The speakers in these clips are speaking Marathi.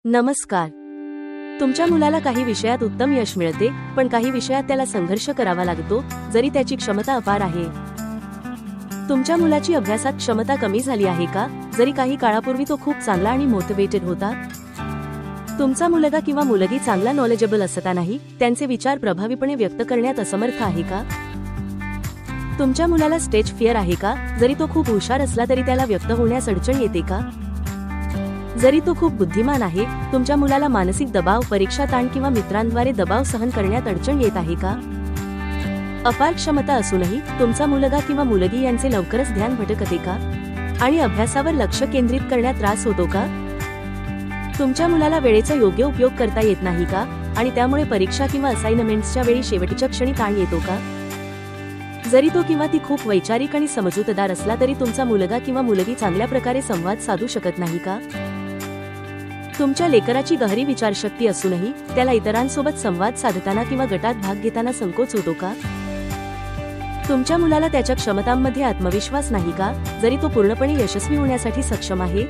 नमस्कार. तुमच्या मुलाला काही विषयात उत्तम यश मिळते, पण काही विषयात त्याला संघर्ष करावा लागतो, जरी त्याची क्षमता अपार आहे. तुमच्या मुलाची अभ्यासात क्षमता कमी झाली आहे का, जरी काही काळापूर्वी तो खूप चांगला आणि मोटिवेटेड होता? तुमचा मुलगा किंवा मुलगी चांगला नॉलेजेबल असतानाही त्यांचे विचार प्रभावीपणे व्यक्त करण्यात असमर्थ आहे का? तुमच्या मुलाला स्टेज फिअर आहे का, जरी तो खूप हुशार असला तरी त्याला व्यक्त होण्यास अडचण येते का? जरी तो खूप बुद्धिमान आहे, तुमच्या मुलाला मानसिक दबाव, परीक्षा ताण किंवा मित्रांद्वारे दबाव सहन करण्यात अडचण येत आहे का? अपार क्षमता असूनही तुमचा मुलगा किंवा मुलगी यांचे लवकरच ध्यान भटकते का, आणि अभ्यासावर लक्ष केंद्रित करण्यात त्रास होतो का? तुमच्या मुलाला वेळेचा योग्य उपयोग करता येत नाही का, आणि त्यामुळे परीक्षा किंवा असाइनमेंट्सच्या वेळी शेवटच्या क्षणी ताण येतो का? जरी तो किंवा ती खूप वैचारिक आणि समजूतदार असला तरी तुमचा मुलगा किंवा मुलगी चांगल्या प्रकारे संवाद साधू शकत नाही का? तुमच्या लेकराची गहरी विचारशक्ती असूनही त्याला इतरांसोबत संवाद साधताना किंवा गटात भाग घेताना संकोच होतो का? तुमच्या मुलाला त्याच्या क्षमतांमध्ये आत्मविश्वास नाही का, जरी तो पूर्णपणे यशस्वी होण्यासाठी सक्षम आहे?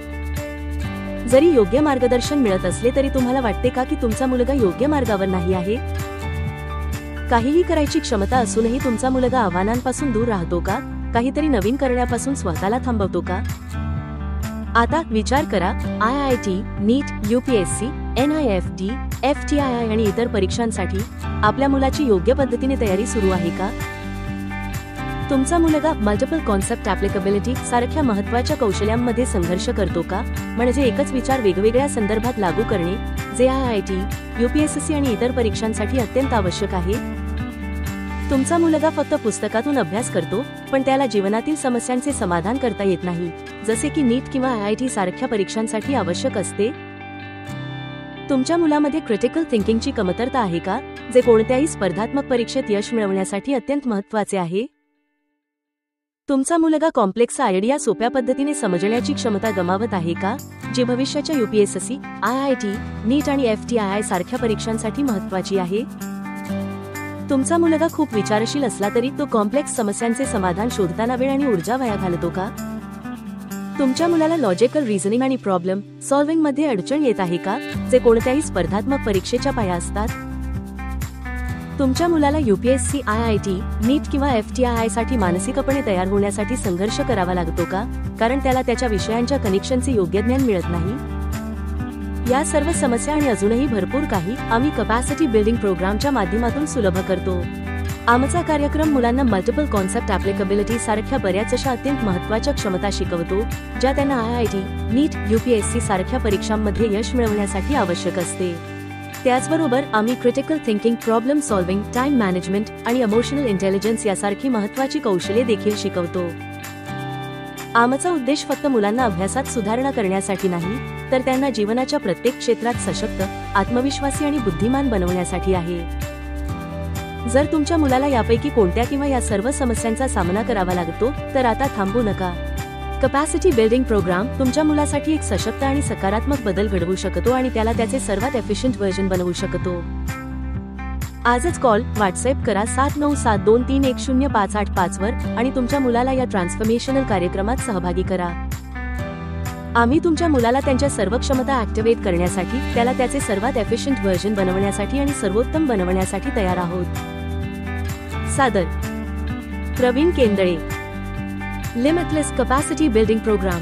जरी योग्य मार्गदर्शन मिळत असले तरी तुम्हाला वाटते का की तुमचा मुलगा योग्य मार्गावर नाही आहे? काहीही करायची क्षमता असूनही तुमचा मुलगा आव्हानांपासून दूर राहतो का, काहीतरी नवीन करण्यापासून स्वतःला थांबवतो का? आता विचार करा, IIT, नीट, UPSC, NIFT, FTII आणि इतर परीक्षांसाठी आपल्या मुलाची योग्य पद्धतीने तयारी सुरू आहे का? तुमचा मुलगा मल्टिपल कॉन्सेप्ट ॲप्लिकेबिलिटी सारख्या महत्त्वाच्या कौशल्यांमध्ये संघर्ष करतो का, म्हणजे एकच विचार वेगवेगळ्या संदर्भात लागू करणे, जे IIT, UPSC आणि इतर परीक्षांसाठी अत्यंत आवश्यक आहे? तुमचा मुलगा फक्त पुस्तकातून अभ्यास करतो, पण त्याला जीवनातील समस्यांचे समाधान करता येत नाही, जसे की नीट किंवा IIT सारख्या परीक्षांसाठी आवश्यक असते? तुमच्या मुलामध्ये क्रिटिकल थिंकिंगची कमतरता आहे का, जे कोणत्याही स्पर्धात्मक परीक्षेत यश मिळवण्यासाठी अत्यंत महत्त्वाचे आहे? तुमचा मुलगा कॉम्प्लेक्स आयडिया सोप्या पद्धतीने समजण्याची क्षमता गमावत आहे का, जी भविष्याच्या UPSC, IIT, नीट आणि FTII सारख्या परीक्षांसाठी महत्त्वाची आहे? तुमचा मुलगा खूप विचारशील असला तरी तो कॉम्प्लेक्स समस्यांचे समाधान शोधताना वेळ आणि ऊर्जा वाया घालवतो का? तुमच्या मुलाला लॉजिकल रिझनिंग आणि प्रॉब्लेम सॉल्व्हिंग मध्ये अडचण येत आहे का, जे कोणत्याही स्पर्धात्मक परीक्षेच्या पाया असतात? तुमच्या मुलाला UPSC, IIT, नीट किंवा FTII साठी मानसिकपणे तयार होण्यासाठी संघर्ष करावा लागतो का, कारण त्याला त्याच्या विषयांच्या कनेक्शनचे योग्य ज्ञान मिळत नाही? या सर्व समस्या आणि अजूनही भरपूर काही आम्ही कॅपॅसिटी बिल्डिंग प्रोग्रामच्या माध्यमातून सुलभ करतो. आमचा कार्यक्रम मुलांना मल्टिपल कॉन्सेप्ट ॲप्लिकेबिलिटी सारख्या बऱ्याच अशा अत्यंत महत्त्वाच्या क्षमता शिकवतो, ज्या त्यांना IIT, नीट, UPSC सारख्या परीक्षांमध्ये यश मिळवण्यासाठी आवश्यक असते. त्याचबरोबर आम्ही critical thinking, problem solving, time management आणि इमोशनल इंटेलिजन्स यासारखी महत्त्वाची कौशल्ये देखील शिकवतो. आमचा उद्देश फक्त मुलांना अभ्यासात सुधारणा करण्यासाठी नाही, तर त्यांना जीवनाच्या प्रत्येक क्षेत्रात सशक्त, आत्मविश्वासी आणि बुद्धिमान बनवण्यासाठी आहे. जर तुमच्या मुलाला यापैकी कोणत्या किंवा या सर्व समस्यांचा सामना करावा लागतो, तर आता थांबू नका. कॅपॅसिटी बिल्डिंग प्रोग्राम तुमच्या मुलासाठी एक सशक्त आणि सकारात्मक बदल घडवू शकतो आणि त्याला त्याचे सर्वात एफिशियंट व्हर्जन बनवू शकतो. आजच कॉल, व्हॉट्सअप करा 7972310585 वर आणि तुमच्या मुलाला या ट्रान्सफॉर्मेशनल कार्यक्रमात सहभागी करा. आम्ही तुमच्या मुलाला त्यांच्या सर्व क्षमता ॲक्टिवेट करण्यासाठी, त्याला त्याचे सर्वात एफिशियंट व्हर्जन बनवण्यासाठी आणि सर्वोत्तम बनवण्यासाठी तयार आहोत. सादर Praveen Kendale, limitless capacity building programme.